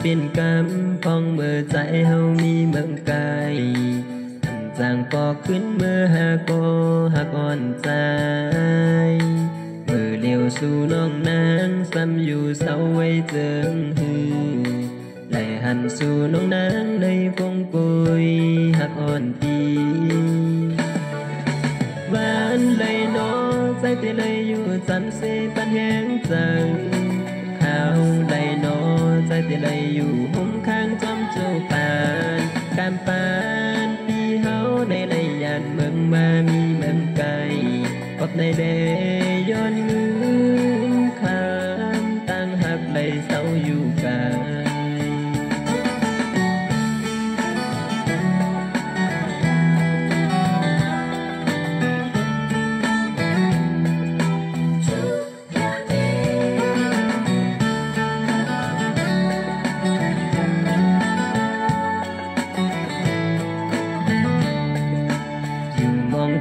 เป็นกรรมพองเมื่อใจเฮามีเมืองไกลจางปอกขึ้นเมื่อหากหักอ่อนใจเมื่อเลี้ยวสู่น้องนางซ้ำอยู่เศร้าไว้เจิงหือไหลหันสู่น้องนางในฟงปุยหักอ่อนปีบ้านไหลนอใจที่เลยอยู่จำเสปันแหงจังข้าวไหลนอใจที่เลยอยู่ห่มข้างจอมเจ้าปานการปานปีเฮาในไหลยันเมืองมามีเมืองไกลกบในเดย้อนเงินคำตั้งหักไหลเศร้าอยู่กัน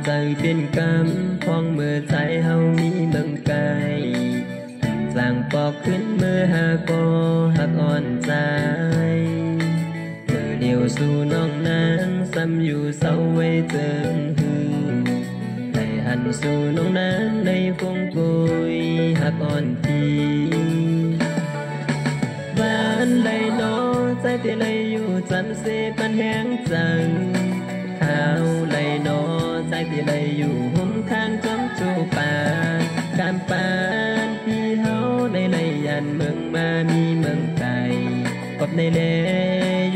ใจเป็นกรรมพองเมื่อใจเฮามีเมืองไกลจางปอกขึ้นเมื่อหากหักอ่อนใจเมื่อเดียวสู่น้องนางซ้ำอยู่เศร้าไว้เจิงหือได้หันสู่น้องนางในฟงปุยหักอ่อนทีบ้านใดนอใจที่ไหลอยู่จำเสปันแหงจังข้าวไหลนอใจที่ไหลอยู่ห่มข้างจอมจูปานการปานพี่เฮาในไหลยันเมืองมามีเมืองไกลกบในเล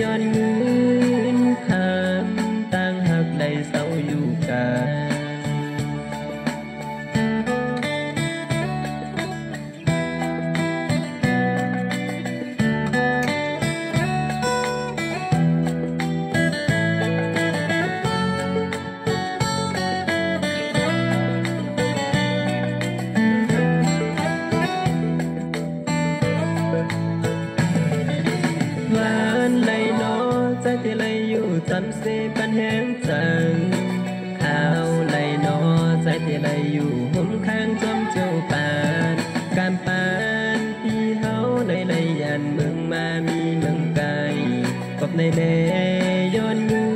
ย้อนเงินคำตั้งหักไหลเศร้าอยู่กันใจที่ไหลอยู่จำเสปันแหงจังข้าวไหลนอใจที่ไหลอยู่ห่มข้างจอมเจ้าปานการปานพี่เฮาในไหลยันเมืองมามีเมืองไกลกบในเลย้อนเงิ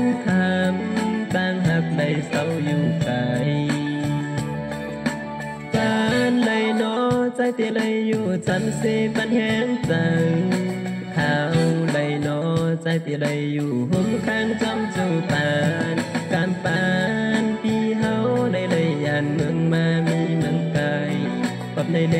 นคำตั้งหักไหลเศร้าอยู่ไกลการไหลนอใจที่ไหลอยู่จำเสปันแหงจังข้าวไหลนอใจที่ไหลอยู่ห่มข้างจอมเจ้าปานการปานพี่เฮาในไหลยันเมืองมามีเมืองไกลกบในเด